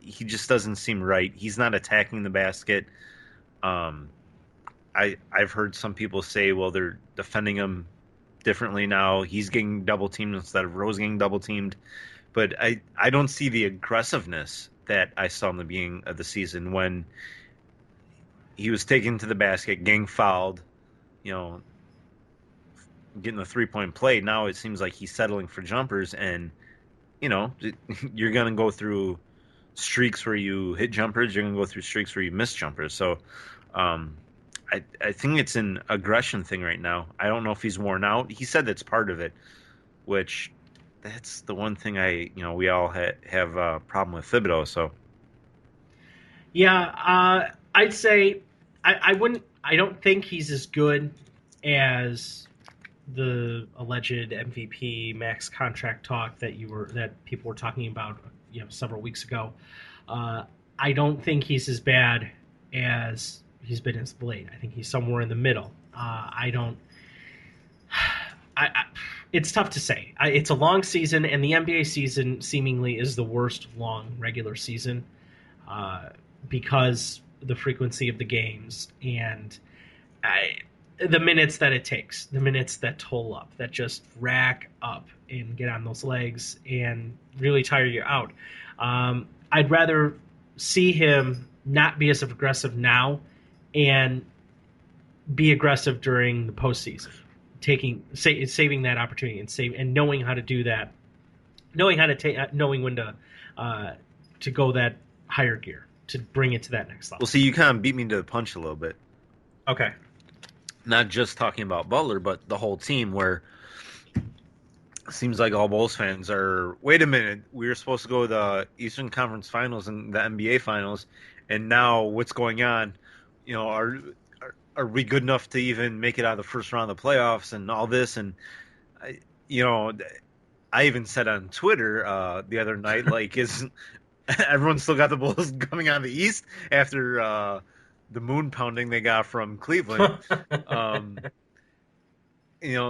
he just doesn't seem right. He's not attacking the basket. Um, I've heard some people say, well, they're defending him differently now. He's getting double teamed instead of Rose getting double teamed. But I don't see the aggressiveness that I saw in the beginning of the season when he was taken to the basket, getting fouled, you know, getting the 3-point play. Now it seems like he's settling for jumpers, and you know, you're gonna go through streaks where you hit jumpers. You're gonna go through streaks where you miss jumpers. So, um, I think it's an aggression thing right now. I don't know if he's worn out. He said that's part of it, which that's the one thing we all have a problem with Thibodeau. So Yeah, I'd say I wouldn't. I don't think he's as good as the alleged MVP max contract talk that people were talking about, several weeks ago. Uh, I don't think he's as bad as he's been as of late. I think he's somewhere in the middle. I don't. It's tough to say. It's a long season, and the NBA season seemingly is the worst long regular season uh, because the frequency of the games and I, the minutes that it takes, the minutes that toll up, that just rack up and get on those legs and really tire you out. I'd rather see him not be as aggressive now and be aggressive during the postseason, saving that opportunity and knowing how to do that, knowing how to take, knowing when to go that higher gear to bring it to that next we'll level. see. You kind of beat me to the punch a little bit. Okay. Not just talking about Butler, but the whole team. Where it seems like all Bulls fans are. Wait a minute, we were supposed to go to the Eastern Conference Finals and the NBA Finals, and now what's going on? You know, are we good enough to even make it out of the first round of the playoffs and all this? And I, you know, I even said on Twitter the other night, like, is everyone still got the Bulls coming out of the East after the moon pounding they got from Cleveland? Um,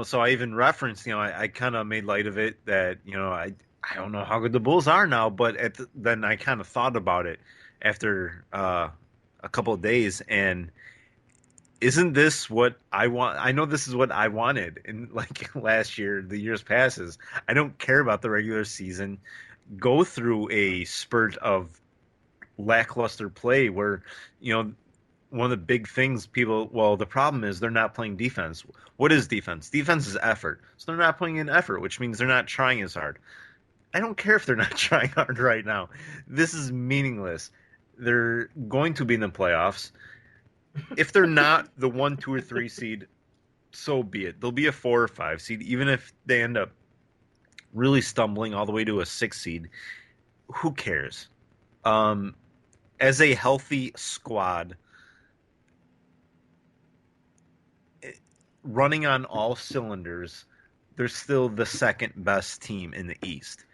so I even referenced, I kind of made light of it that, I don't know how good the Bulls are now, but then I kind of thought about it after a couple of days, and isn't this what I want? I know this is what I wanted in like last year, the years passes. I don't care about the regular season. Go through a spurt of lackluster play where, you know, one of the big things the problem is they're not playing defense. What is defense? Defense is effort. So they're not putting in effort, which means they're not trying as hard. I don't care if they're not trying hard right now. This is meaningless. They're going to be in the playoffs. If they're not the 1, 2, or 3 seed, so be it. They'll be a 4 or 5 seed, even if they end up really stumbling all the way to a 6 seed. Who cares? As a healthy squad, running on all cylinders, they're still the second best team in the East.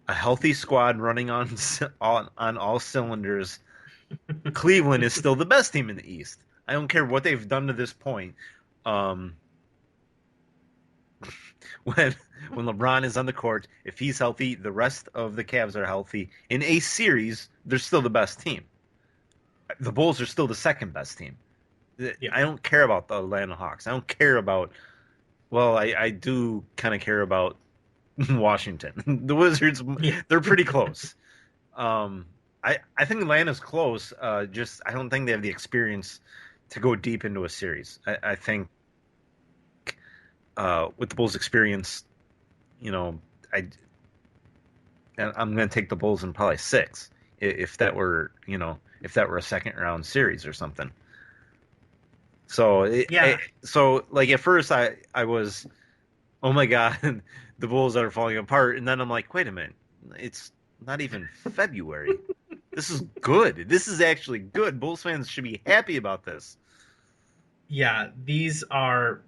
A healthy squad running on all cylinders, Cleveland is still the best team in the East. I don't care what they've done to this point. Um, when LeBron is on the court, if he's healthy, the rest of the Cavs are healthy. In a series, they're still the best team. The Bulls are still the second best team. Yeah. I don't care about the Atlanta Hawks. I don't care about. Well, I do kind of care about Washington. The Wizards, Yeah. they're pretty close. I think Atlanta's close. Just I don't think they have the experience to go deep into a series. I think with the Bulls' experience, you know, I'm going to take the Bulls in probably 6 if that were a second round series or something. So Yeah. so like at first I was, oh my god, the Bulls are falling apart, and then I'm like, wait a minute, it's not even February. This is good. This is actually good. Bulls fans should be happy about this. Yeah, these are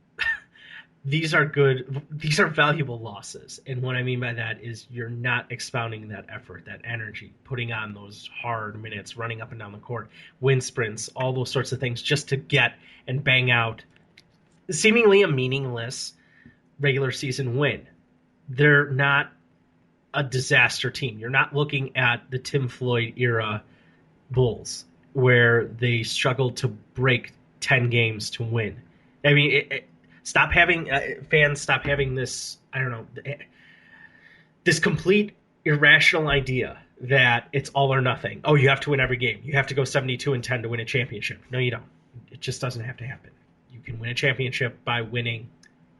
good. These are valuable losses, and what I mean by that is you're not expounding that effort, that energy, putting on those hard minutes, running up and down the court, wind sprints, all those sorts of things, just to get and bang out seemingly a meaningless regular season win. They're not a disaster team. You're not looking at the Tim Floyd era Bulls where they struggled to break 10 games to win. I mean, stop having fans stop having this, I don't know, this complete irrational idea that it's all or nothing. Oh, you have to win every game. You have to go 72-10 to win a championship. No, you don't. It just doesn't have to happen. You can win a championship by winning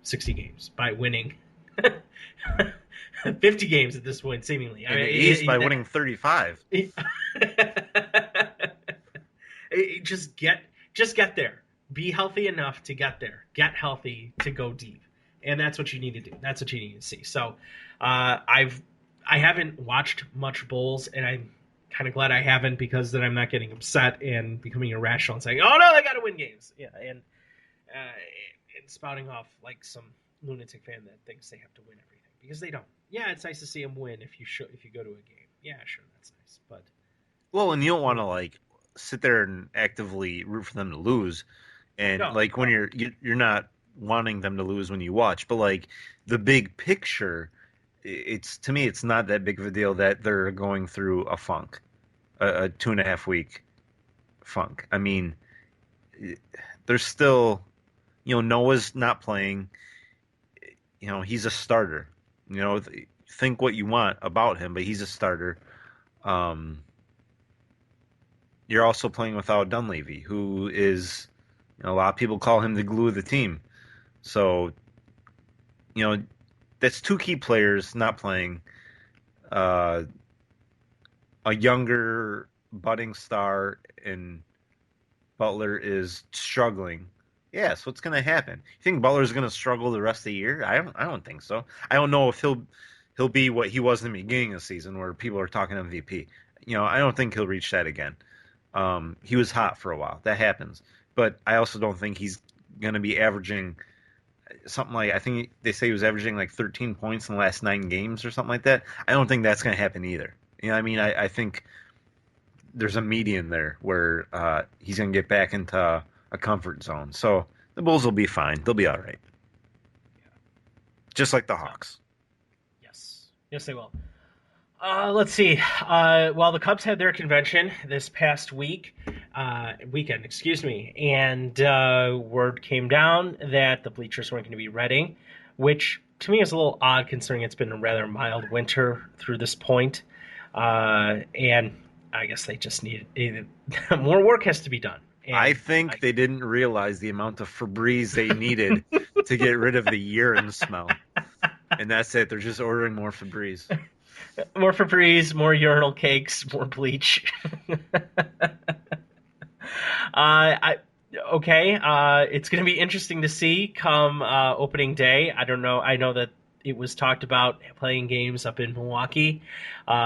60 games, by winning 50 games at this point, seemingly. In the East, by winning 35. Just get there. Be healthy enough to get there. Get healthy to go deep, and that's what you need to do. That's what you need to see. So, I haven't watched much Bulls, and I'm kind of glad I haven't, because then I'm not getting upset and becoming irrational and saying, "Oh no, they got to win games." Yeah, and spouting off like some lunatic fan that thinks they have to win everything, because they don't. Yeah, it's nice to see them win if you go to a game. Yeah, sure, that's nice, but and you don't want to like sit there and actively root for them to lose, and like when you're not wanting them to lose when you watch, but like the big picture, to me it's not that big of a deal that they're going through a funk, a 2.5 week funk. I mean, there's still, Noah's not playing. He's a starter. Think what you want about him, but he's a starter. You're also playing without Dunleavy, who is, a lot of people call him the glue of the team. So, that's two key players not playing. A younger budding star in Butler is struggling. Yeah, so what's going to happen? You think Butler's going to struggle the rest of the year? I don't think so. I don't know if he'll be what he was in the beginning of the season, where people are talking MVP. I don't think he'll reach that again. He was hot for a while. That happens. But I also don't think he's going to be averaging something like, I think they say he was averaging like 13 points in the last 9 games or something like that. I don't think that's going to happen either. I mean, I think there's a median there where he's going to get back into a comfort zone. So the Bulls will be fine. They'll be all right. Yeah. Just like the Hawks. Yes. Yes, they will. Let's see. Well, the Cubs had their convention this past weekend, excuse me, and word came down that the bleachers weren't going to be ready, which to me is a little odd considering it's been a rather mild winter through this point. And I guess they just need more work has to be done. And I think they didn't realize the amount of Febreze they needed to get rid of the urine smell. And that's it. They're just ordering more Febreze. More Febreze, more urinal cakes, more bleach. Okay. It's going to be interesting to see come opening day. I don't know. I know that it was talked about playing games up in Milwaukee,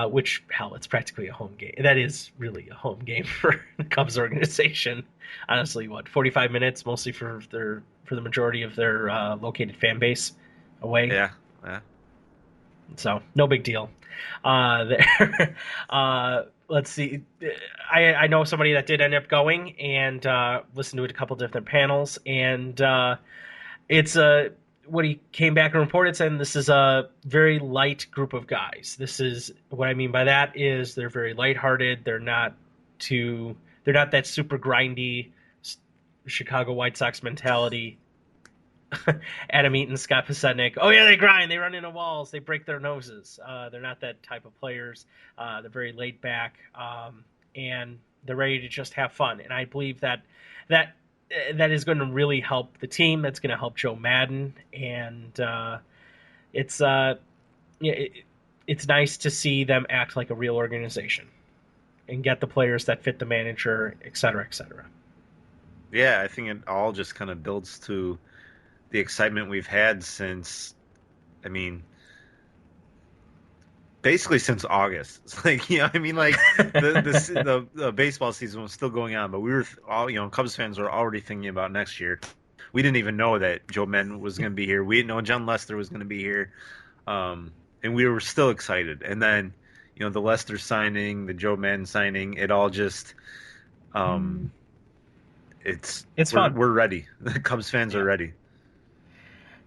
which, hell, it's practically a home game. That is really a home game for the Cubs organization. Honestly, 45 minutes, mostly for the majority of their located fan base away. Yeah. So no big deal. There. Let's see. I know somebody that did end up going and listened to it a couple different panels, and it's what he came back and reported saying this is a very light group of guys. This is what I mean by that is they're very lighthearted. They're not that super grindy Chicago White Sox mentality. Adam Eaton, Scott Pasetnik. Oh yeah, they grind. They run into walls. They break their noses. They're not that type of players. They're very laid back, and they're ready to just have fun. And I believe that is going to really help the team. That's going to help Joe Madden, and it's nice to see them act like a real organization and get the players that fit the manager, et cetera, et cetera. Yeah, I think it all just kind of builds to the excitement we've had since, I mean, basically since August. It's like, like the baseball season was still going on, but we were all, Cubs fans were already thinking about next year. We didn't even know that Joe Madden was going to be here. We didn't know John Lester was going to be here. And we were still excited. And then, the Lester signing, the Joe Madden signing, it all just, it's fun. We're ready. The Cubs fans are ready.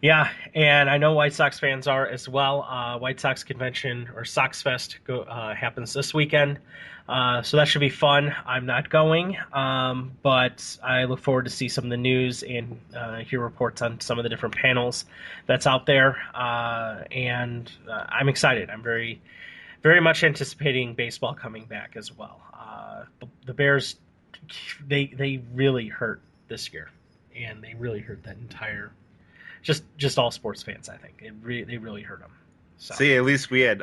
Yeah, and I know White Sox fans are as well. White Sox convention or Sox Fest happens this weekend, so that should be fun. I'm not going, but I look forward to see some of the news and hear reports on some of the different panels that's out there. And I'm excited. I'm very, very much anticipating baseball coming back as well. The Bears, they really hurt this year, and they really hurt that entire just all sports fans. I think they really hurt them. So See, at least we had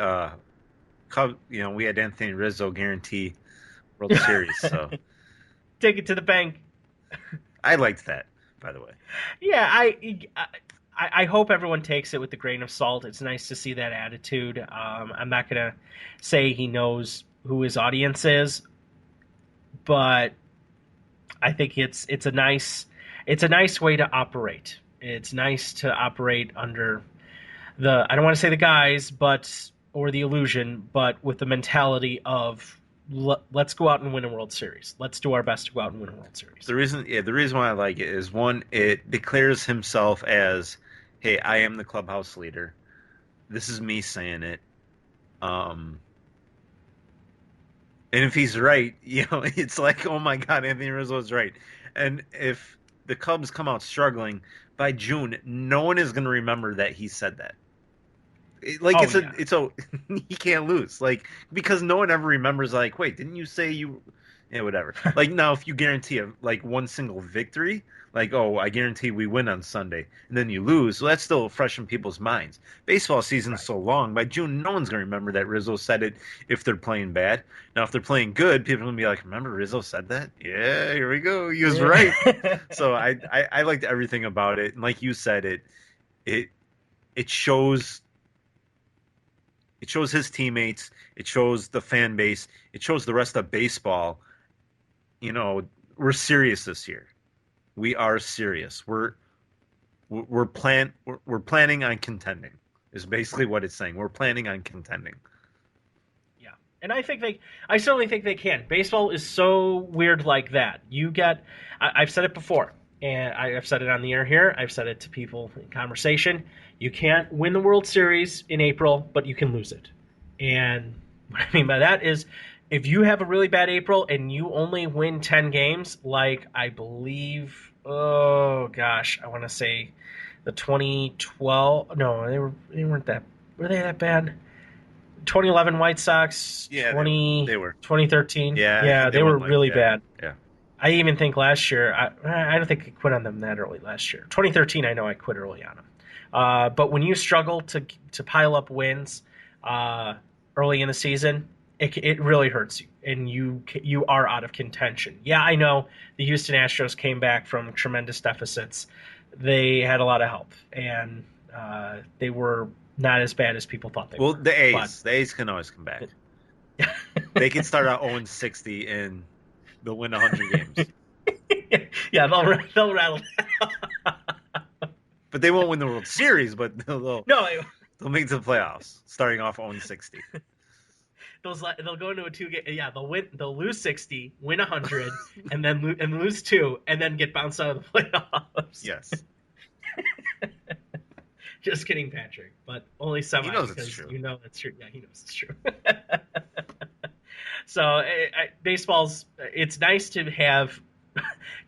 we had Anthony Rizzo guarantee World Series, so take it to the bank. I liked that, by the way. Yeah, I hope everyone takes it with a grain of salt. It's nice to see that attitude. I'm not gonna say he knows who his audience is, but I think it's a nice way to operate. It's nice to operate under I don't want to say the guise, but or the illusion, but with the mentality of let's go out and win a World Series. Let's do our best to go out and win a World Series. The reason why I like it is one, it declares himself as, hey, I am the clubhouse leader. This is me saying it. And if he's right, it's like, oh my God, Anthony Rizzo is right. And if the Cubs come out struggling by June, no one is going to remember that he said that. He can't lose, like, because no one ever remembers, like, wait, didn't you say you, whatever. Like, now if you guarantee one single victory, like, oh, I guarantee we win on Sunday, and then you lose, well, that's still fresh in people's minds. Baseball season's so long, by June no one's gonna remember that Rizzo said it if they're playing bad. Now if they're playing good, people are gonna be like, remember Rizzo said that? Yeah, here we go, he was right. So I liked everything about it, and like you said, it shows his teammates. It shows the fan base. It shows the rest of baseball. We're serious this year. We are serious. We're planning on contending. Is basically what it's saying. We're planning on contending. Yeah, and I certainly think they can. Baseball is so weird like that. I've said it before, and I've said it on the air here. I've said it to people in conversation. You can't win the World Series in April, but you can lose it. And what I mean by that is if you have a really bad April and you only win 10 games, like I believe, oh gosh, I want to say the 2012, no, they weren't were they that bad? 2011 White Sox, Yeah, they were. 2013. Yeah, they were really bad. Yeah. I even think last year, I don't think I quit on them that early last year. 2013, I know I quit early on them. But when you struggle to pile up wins early in the season, it really hurts you, and you are out of contention. Yeah, I know the Houston Astros came back from tremendous deficits. They had a lot of help, and they were not as bad as people thought they were. Well, the A's can always come back. They can start out 0-60 and they'll win 100 games. Yeah, they'll rattle. But they won't win the World Series, but they'll make it to the playoffs, starting off 0-60. They'll go into a 2-game. Yeah, they'll lose 60, win 100, and then lose 2, and then get bounced out of the playoffs. Yes. Just kidding, Patrick. But only semi. He knows it's true. You know that's true. Yeah, he knows it's true. So baseball's. It's nice to have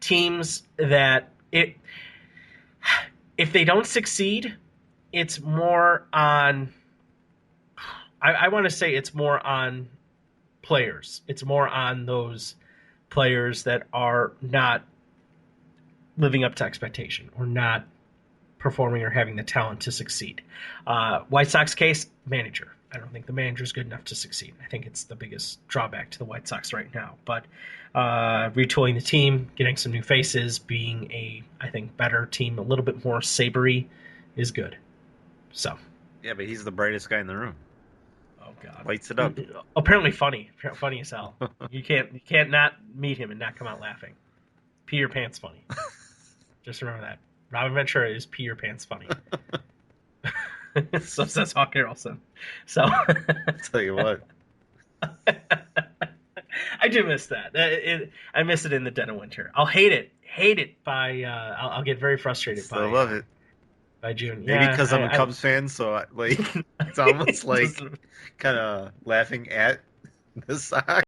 teams that if they don't succeed, it's more on. I want to say it's more on players. It's more on those players that are not living up to expectation or not performing or having the talent to succeed. White Sox case, manager. I don't think the manager is good enough to succeed. I think it's the biggest drawback to the White Sox right now. But retooling the team, getting some new faces, being I think, better team, a little bit more sabery is good. So. Yeah, but he's the brightest guy in the room. Oh God. Lights it up. Apparently funny as hell. You can't not meet him and not come out laughing. Pee your pants funny. Just remember that. Robin Ventura is pee your pants funny. So says Hawk Harrelson. So I'll tell you what. I do miss that. I miss it in the dead of winter. I'll hate it by I'll get very frustrated by I love it. by June. Maybe Yeah, because I'm a Cubs fan, so like it's almost like Just- kind of laughing at the Sox.